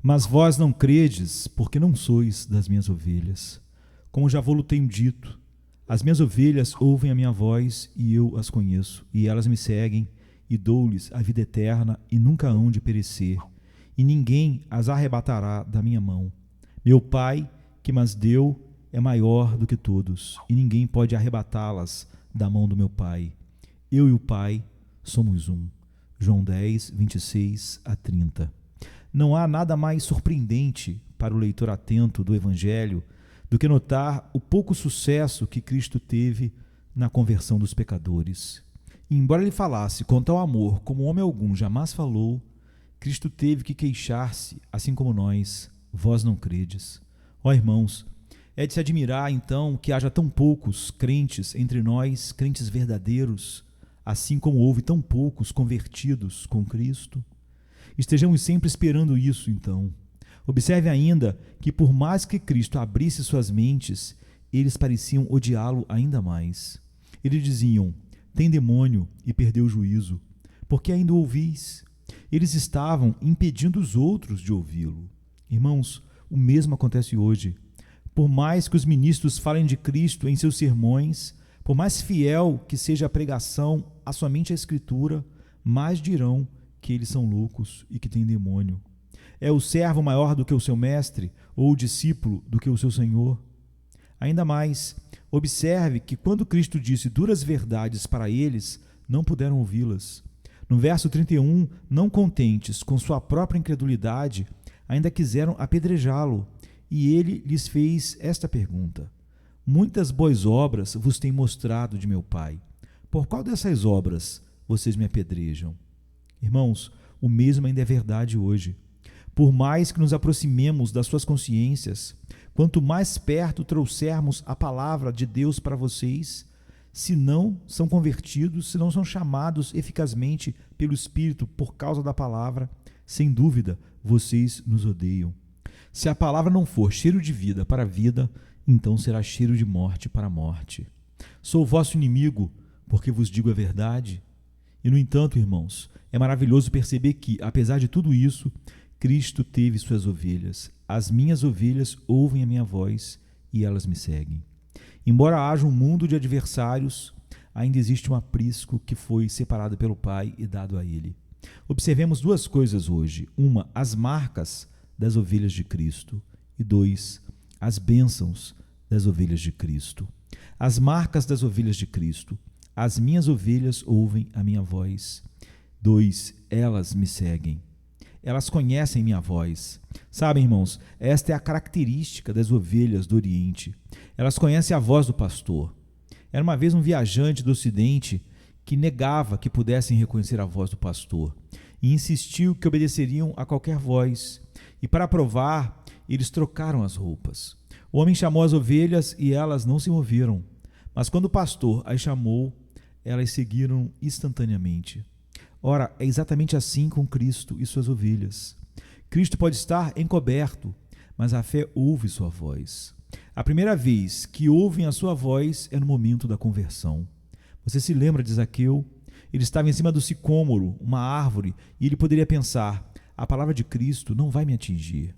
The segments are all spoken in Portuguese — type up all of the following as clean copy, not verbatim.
Mas vós não credes, porque não sois das minhas ovelhas. Como já vou-lo tenho dito, as minhas ovelhas ouvem a minha voz, e eu as conheço, e elas me seguem, e dou-lhes a vida eterna, e nunca hão de perecer, e ninguém as arrebatará da minha mão. Meu Pai, que mas deu, é maior do que todos, e ninguém pode arrebatá-las da mão do meu Pai. Eu e o Pai somos um. João 10, 26 a 30. Não há nada mais surpreendente para o leitor atento do Evangelho do que notar o pouco sucesso que Cristo teve na conversão dos pecadores. E embora ele falasse com tal amor como homem algum jamais falou, Cristo teve que queixar-se, assim como nós: vós não credes. Ó irmãos, é de se admirar então que haja tão poucos crentes entre nós, crentes verdadeiros, assim como houve tão poucos convertidos com Cristo. Estejamos sempre esperando isso, então. Observe ainda que, por mais que Cristo abrisse suas mentes, eles pareciam odiá-lo ainda mais. Eles diziam: tem demônio, e perdeu o juízo. Por que ainda o ouvis? Eles estavam impedindo os outros de ouvi-lo. Irmãos, o mesmo acontece hoje. Por mais que os ministros falem de Cristo em seus sermões, por mais fiel que seja a pregação a somente a Escritura, mais dirão que eles são loucos e que têm demônio. É o servo maior do que o seu mestre, ou o discípulo do que o seu senhor? Ainda mais, observe que quando Cristo disse duras verdades para eles, não puderam ouvi-las. No verso 31, não contentes com sua própria incredulidade, ainda quiseram apedrejá-lo, e ele lhes fez esta pergunta: muitas boas obras vos tenho mostrado de meu Pai. Por qual dessas obras vocês me apedrejam? Irmãos, o mesmo ainda é verdade hoje. Por mais que nos aproximemos das suas consciências, quanto mais perto trouxermos a palavra de Deus para vocês, se não são convertidos, se não são chamados eficazmente pelo Espírito por causa da palavra, sem dúvida, vocês nos odeiam. Se a palavra não for cheiro de vida para a vida, então será cheiro de morte para a morte. Sou vosso inimigo, porque vos digo a verdade. E, no entanto, irmãos, é maravilhoso perceber que, apesar de tudo isso, Cristo teve suas ovelhas. As minhas ovelhas ouvem a minha voz e elas me seguem. Embora haja um mundo de adversários, ainda existe um aprisco que foi separado pelo Pai e dado a ele. Observemos duas coisas hoje. Uma, as marcas das ovelhas de Cristo. E dois, as bênçãos das ovelhas de Cristo. As marcas das ovelhas de Cristo. As minhas ovelhas ouvem a minha voz. 2. Elas me seguem. Elas conhecem minha voz. Sabem, irmãos, esta é a característica das ovelhas do Oriente. Elas conhecem a voz do pastor. Era uma vez um viajante do Ocidente que negava que pudessem reconhecer a voz do pastor e insistiu que obedeceriam a qualquer voz. E para provar, eles trocaram as roupas. O homem chamou as ovelhas e elas não se moveram. Mas quando o pastor as chamou, elas seguiram instantaneamente. Ora, é exatamente assim com Cristo e suas ovelhas. Cristo pode estar encoberto, mas a fé ouve sua voz. A primeira vez que ouvem a sua voz é no momento da conversão. Você se lembra de Zaqueu? Ele estava em cima do sicômoro, uma árvore, e ele poderia pensar: a palavra de Cristo não vai me atingir.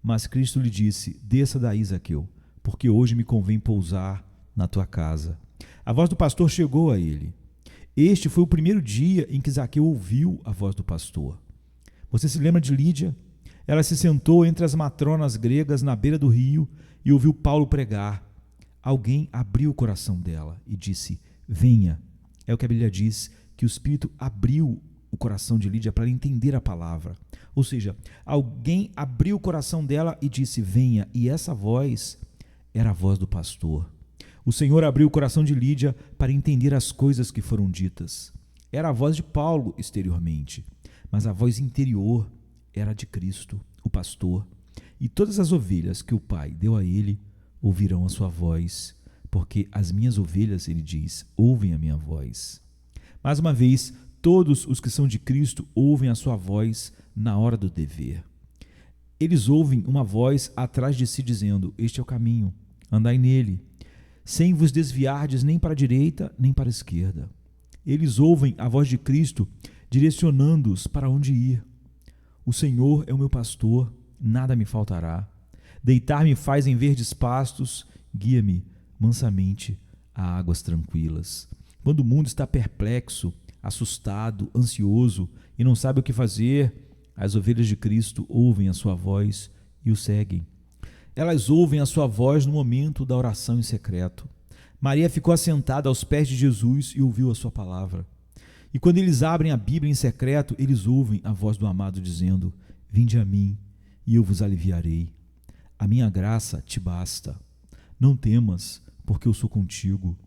Mas Cristo lhe disse: desça daí, Zaqueu, porque hoje me convém pousar na tua casa. A voz do pastor chegou a ele. Este foi o primeiro dia em que Zaqueu ouviu a voz do pastor. Você se lembra de Lídia? Ela se sentou entre as matronas gregas na beira do rio e ouviu Paulo pregar. Alguém abriu o coração dela e disse: venha. É o que a Bíblia diz, que o Espírito abriu o coração de Lídia para entender a palavra. Ou seja, alguém abriu o coração dela e disse: venha. E essa voz era a voz do pastor. O Senhor abriu o coração de Lídia para entender as coisas que foram ditas. Era a voz de Paulo exteriormente, mas a voz interior era de Cristo, o pastor. E todas as ovelhas que o Pai deu a ele ouvirão a sua voz, porque as minhas ovelhas, ele diz, ouvem a minha voz. Mais uma vez, todos os que são de Cristo ouvem a sua voz na hora do dever. Eles ouvem uma voz atrás de si dizendo: este é o caminho, andai nele, sem vos desviardes nem para a direita nem para a esquerda. Eles ouvem a voz de Cristo direcionando-os para onde ir. O Senhor é o meu pastor, nada me faltará. Deitar-me faz em verdes pastos, guia-me mansamente a águas tranquilas. Quando o mundo está perplexo, assustado, ansioso e não sabe o que fazer, as ovelhas de Cristo ouvem a sua voz e o seguem. Elas ouvem a sua voz no momento da oração em secreto. Maria ficou assentada aos pés de Jesus e ouviu a sua palavra. E quando eles abrem a Bíblia em secreto, eles ouvem a voz do amado dizendo: Vinde a mim, e eu vos aliviarei. A minha graça te basta. Não temas, porque eu sou contigo.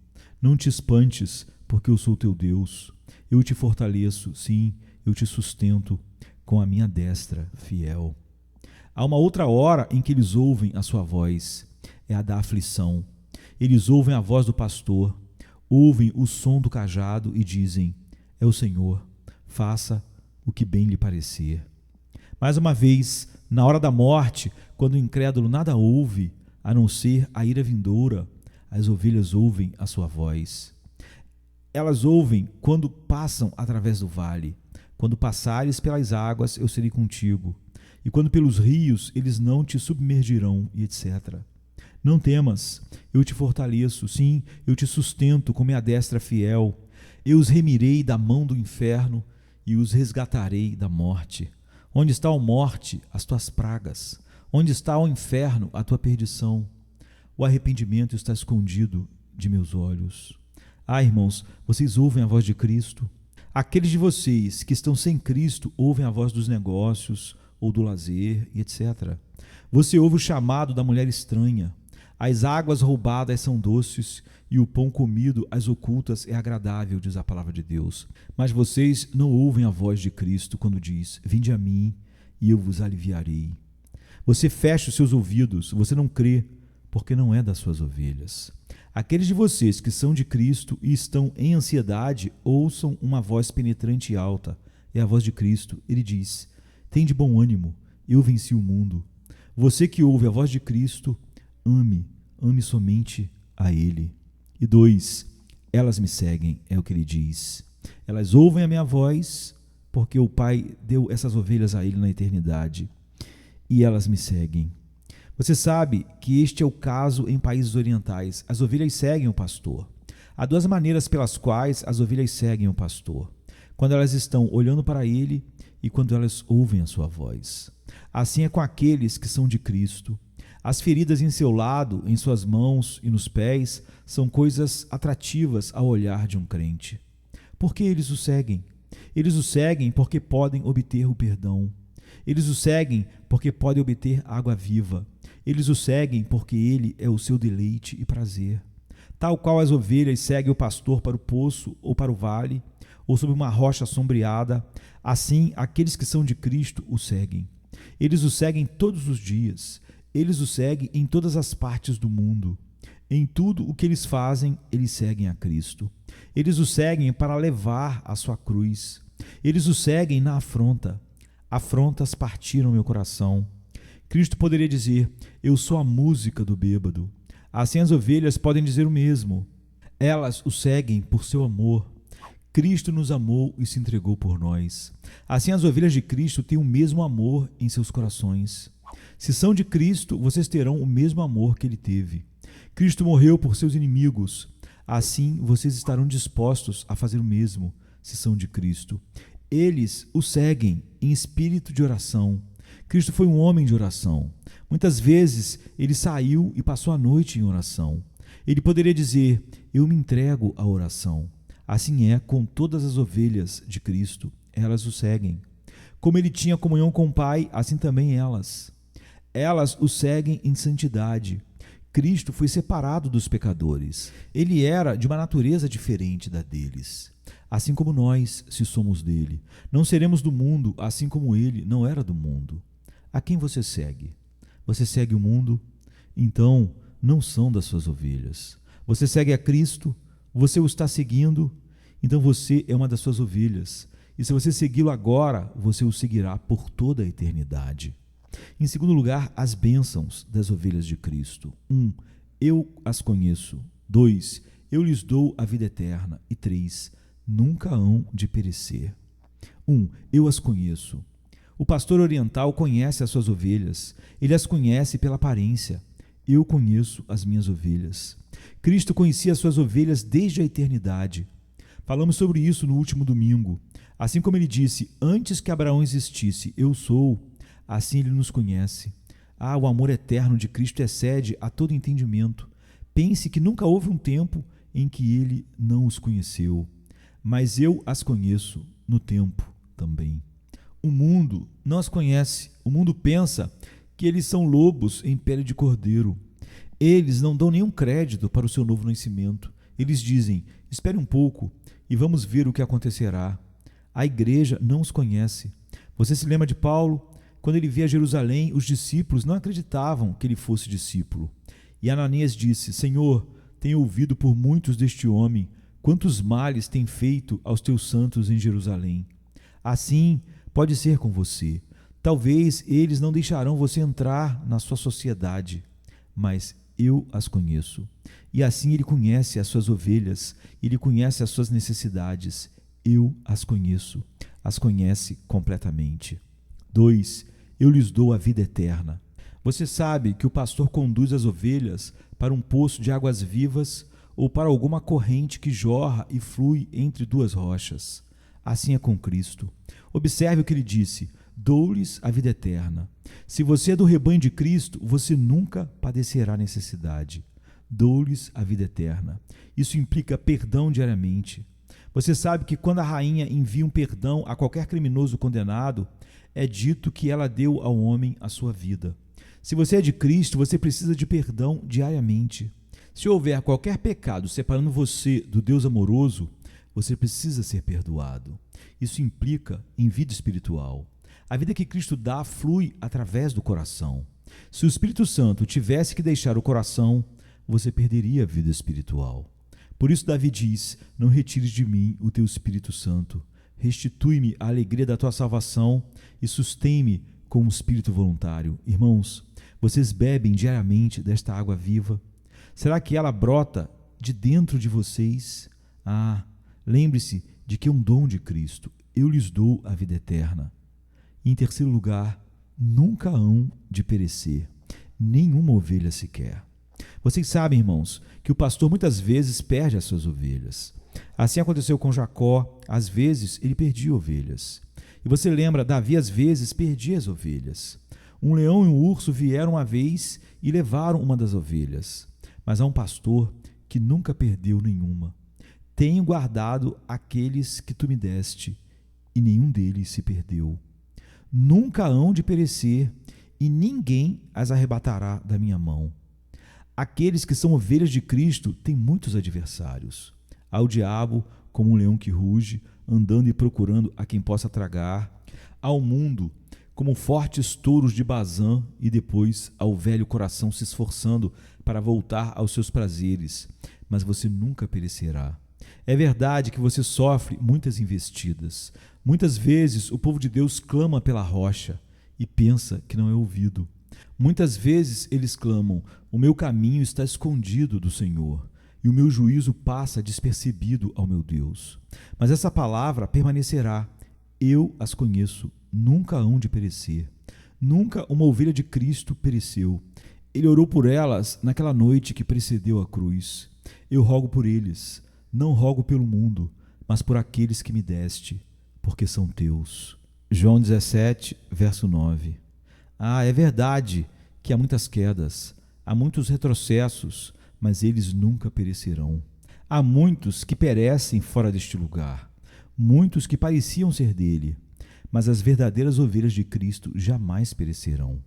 Não te espantes, porque eu sou teu Deus. Eu te fortaleço, sim, eu te sustento com a minha destra fiel. Há uma outra hora em que eles ouvem a sua voz, é a da aflição. Eles ouvem a voz do pastor, ouvem o som do cajado e dizem: É o Senhor, faça o que bem lhe parecer. Mais uma vez, na hora da morte, quando o incrédulo nada ouve, a não ser a ira vindoura, as ovelhas ouvem a sua voz. Elas ouvem quando passam através do vale. Quando passares pelas águas, eu serei contigo. E quando pelos rios, eles não te submergirão, e etc. Não temas, eu te fortaleço, sim, eu te sustento com minha destra fiel. Eu os remirei da mão do inferno e os resgatarei da morte. Onde está, ó morte, as tuas pragas? Onde está, ó inferno, a tua perdição? O arrependimento está escondido de meus olhos. Ah, irmãos, vocês ouvem a voz de Cristo? Aqueles de vocês que estão sem Cristo ouvem a voz dos negócios ou do lazer, e etc. Você ouve o chamado da mulher estranha. As águas roubadas são doces e o pão comido às ocultas é agradável, diz a palavra de Deus. Mas vocês não ouvem a voz de Cristo quando diz: Vinde a mim e eu vos aliviarei. Você fecha os seus ouvidos, você não crê, porque não é das suas ovelhas. Aqueles de vocês que são de Cristo e estão em ansiedade, ouçam uma voz penetrante e alta. É a voz de Cristo. Ele diz: Tende bom ânimo, eu venci o mundo. Você que ouve a voz de Cristo, ame somente a Ele. E 2, elas me seguem, é o que ele diz. Elas ouvem a minha voz, porque o Pai deu essas ovelhas a Ele na eternidade. E elas me seguem. Você sabe que este é o caso em países orientais. As ovelhas seguem o pastor. Há duas maneiras pelas quais as ovelhas seguem o pastor: quando elas estão olhando para ele e quando elas ouvem a sua voz. Assim é com aqueles que são de Cristo. As feridas em seu lado, em suas mãos e nos pés são coisas atrativas ao olhar de um crente. Por que eles o seguem? Eles o seguem porque podem obter o perdão. Eles o seguem porque podem obter água viva. Eles o seguem porque ele é o seu deleite e prazer. Tal qual as ovelhas seguem o pastor para o poço ou para o vale, ou sob uma rocha sombreada, assim aqueles que são de Cristo o seguem. Eles o seguem todos os dias. Eles o seguem em todas as partes do mundo. Em tudo o que eles fazem, eles seguem a Cristo. Eles o seguem para levar a sua cruz. Eles o seguem na afronta. Afrontas partiram meu coração. Cristo poderia dizer: Eu sou a música do bêbado. Assim as ovelhas podem dizer o mesmo. Elas o seguem por seu amor. Cristo nos amou e se entregou por nós. Assim as ovelhas de Cristo têm o mesmo amor em seus corações. Se são de Cristo, vocês terão o mesmo amor que ele teve. Cristo morreu por seus inimigos. Assim vocês estarão dispostos a fazer o mesmo, se são de Cristo. Eles o seguem em espírito de oração. Cristo foi um homem de oração. Muitas vezes ele saiu e passou a noite em oração. Ele poderia dizer: Eu me entrego à oração. Assim é com todas as ovelhas de Cristo. Elas o seguem. Como ele tinha comunhão com o Pai, assim também elas. Elas o seguem em santidade. Cristo foi separado dos pecadores. Ele era de uma natureza diferente da deles. Assim como nós, se somos dele. Não seremos do mundo, assim como ele não era do mundo. A quem você segue? Você segue o mundo? Então, não são das suas ovelhas. Você segue a Cristo? Você o está seguindo? Então você é uma das suas ovelhas. E se você segui-lo agora, você o seguirá por toda a eternidade. Em segundo lugar, as bênçãos das ovelhas de Cristo. 1. Eu as conheço. 2. Eu lhes dou a vida eterna. E 3. Nunca hão de perecer. 1. Eu as conheço. O pastor oriental conhece as suas ovelhas, ele as conhece pela aparência. Eu conheço as minhas ovelhas. Cristo conhecia as suas ovelhas desde a eternidade. Falamos sobre isso no último domingo. Assim como ele disse, antes que Abraão existisse, eu sou, assim ele nos conhece. O amor eterno de Cristo excede a todo entendimento. Pense que nunca houve um tempo em que ele não os conheceu. Mas eu as conheço no tempo também. O mundo não as conhece. O mundo pensa que eles são lobos em pele de cordeiro. Eles não dão nenhum crédito para o seu novo nascimento. Eles dizem, espere um pouco e vamos ver o que acontecerá. A igreja não os conhece. Você se lembra de Paulo? Quando ele via Jerusalém, os discípulos não acreditavam que ele fosse discípulo. E Ananias disse, Senhor, tenho ouvido por muitos deste homem, quantos males tem feito aos teus santos em Jerusalém. Assim pode ser com você. Talvez eles não deixarão você entrar na sua sociedade, mas eu as conheço. E assim ele conhece as suas ovelhas, ele conhece as suas necessidades. Eu as conheço, as conhece completamente. 2. Eu lhes dou a vida eterna. Você sabe que o pastor conduz as ovelhas para um poço de águas vivas ou para alguma corrente que jorra e flui entre duas rochas. Assim é com Cristo. Observe o que ele disse, dou-lhes a vida eterna. Se você é do rebanho de Cristo, você nunca padecerá necessidade. Dou-lhes a vida eterna. Isso implica perdão diariamente. Você sabe que quando a rainha envia um perdão a qualquer criminoso condenado, é dito que ela deu ao homem a sua vida. Se você é de Cristo, você precisa de perdão diariamente. Se houver qualquer pecado separando você do Deus amoroso, você precisa ser perdoado. Isso implica em vida espiritual. A vida que Cristo dá flui através do coração. Se o Espírito Santo tivesse que deixar o coração, você perderia a vida espiritual. Por isso Davi diz, não retires de mim o teu Espírito Santo. Restitui-me a alegria da tua salvação e sustém-me com um espírito voluntário. Irmãos, vocês bebem diariamente desta água viva? Será que ela brota de dentro de vocês? Lembre-se de que é um dom de Cristo. Eu lhes dou a vida eterna. E em terceiro lugar, nunca hão de perecer, nenhuma ovelha sequer. Vocês sabem, irmãos, que o pastor muitas vezes perde as suas ovelhas. Assim aconteceu com Jacó, às vezes ele perdia ovelhas. E você lembra, Davi às vezes perdia as ovelhas. Um leão e um urso vieram uma vez e levaram uma das ovelhas. Mas há um pastor que nunca perdeu nenhuma. Tenho guardado aqueles que tu me deste, e nenhum deles se perdeu. Nunca hão de perecer, e ninguém as arrebatará da minha mão. Aqueles que são ovelhas de Cristo têm muitos adversários. Há o diabo, como um leão que ruge, andando e procurando a quem possa tragar. Há o mundo, como fortes touros de Bazã, e depois há o velho coração se esforçando para voltar aos seus prazeres. Mas você nunca perecerá. É verdade que você sofre muitas investidas. Muitas vezes o povo de Deus clama pela rocha e pensa que não é ouvido. Muitas vezes eles clamam, o meu caminho está escondido do Senhor, e o meu juízo passa despercebido ao meu Deus. Mas essa palavra permanecerá. Eu as conheço, nunca hão de perecer. Nunca uma ovelha de Cristo pereceu. Ele orou por elas naquela noite que precedeu a cruz. Eu rogo por eles, não rogo pelo mundo, mas por aqueles que me deste, porque são teus. João 17, verso 9. É verdade que há muitas quedas, há muitos retrocessos, mas eles nunca perecerão. Há muitos que perecem fora deste lugar, muitos que pareciam ser dele, mas as verdadeiras ovelhas de Cristo jamais perecerão.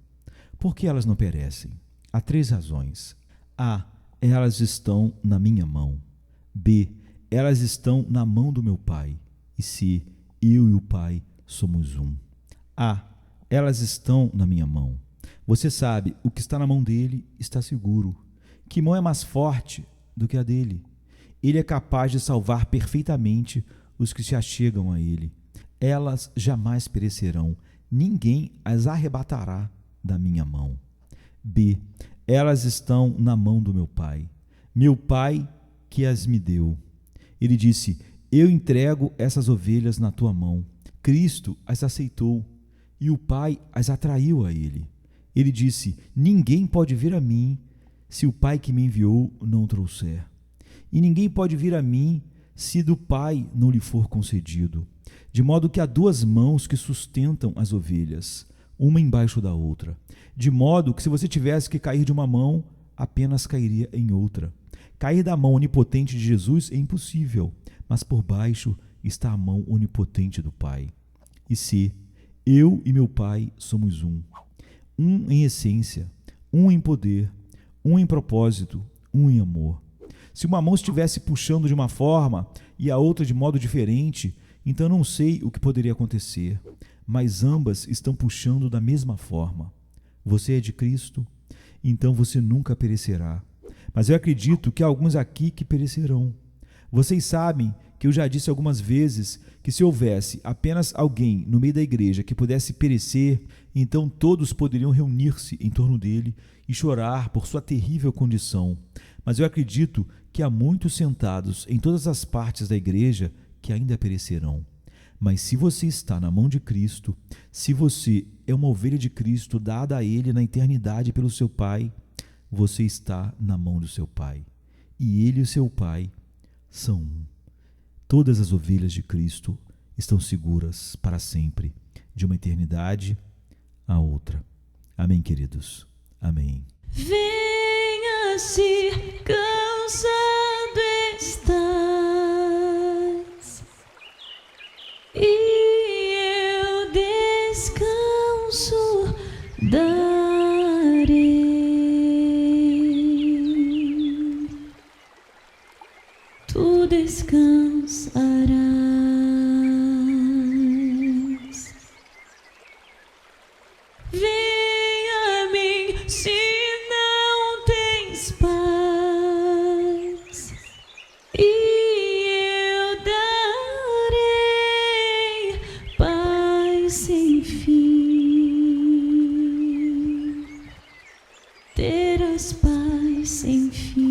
Por que elas não perecem? Há 3 razões. A. Elas estão na minha mão. B. Elas estão na mão do meu Pai. E C. Eu e o Pai somos um. A. Elas estão na minha mão. Você sabe, o que está na mão dele está seguro. Que mão é mais forte do que a dele? Ele é capaz de salvar perfeitamente os que se achegam a ele. Elas jamais perecerão. Ninguém as arrebatará da minha mão. B. Elas estão na mão do meu Pai. Meu Pai que as me deu. Ele disse, eu entrego essas ovelhas na tua mão. Cristo as aceitou. e o Pai as atraiu a ele. Ele disse: ninguém pode vir a mim se o Pai que me enviou não o trouxer. E ninguém pode vir a mim se do Pai não lhe for concedido. De modo que há duas mãos que sustentam as ovelhas, uma embaixo da outra. De modo que se você tivesse que cair de uma mão, apenas cairia em outra. Cair da mão onipotente de Jesus é impossível, mas por baixo está a mão onipotente do Pai. E se eu e meu Pai somos um em essência, um em poder, um em propósito, um em amor. Se uma mão estivesse puxando de uma forma e a outra de modo diferente, então não sei o que poderia acontecer, mas ambas estão puxando da mesma forma. Você é de Cristo, então você nunca perecerá. Mas eu acredito que há alguns aqui que perecerão. Vocês sabem que eu já disse algumas vezes que se houvesse apenas alguém no meio da igreja que pudesse perecer, então todos poderiam reunir-se em torno dele e chorar por sua terrível condição. Mas eu acredito que há muitos sentados em todas as partes da igreja que ainda perecerão. Mas se você está na mão de Cristo, se você é uma ovelha de Cristo dada a Ele na eternidade pelo seu Pai, você está na mão do seu Pai. E Ele e o seu Pai são um. Todas as ovelhas de Cristo estão seguras para sempre, de uma eternidade a outra. Amém, queridos? Amém. Venha se cansado estás, e eu descanso darei. Tu descansarás. Vem a mim se não tens paz, e eu darei paz sem fim. Terás paz sem fim.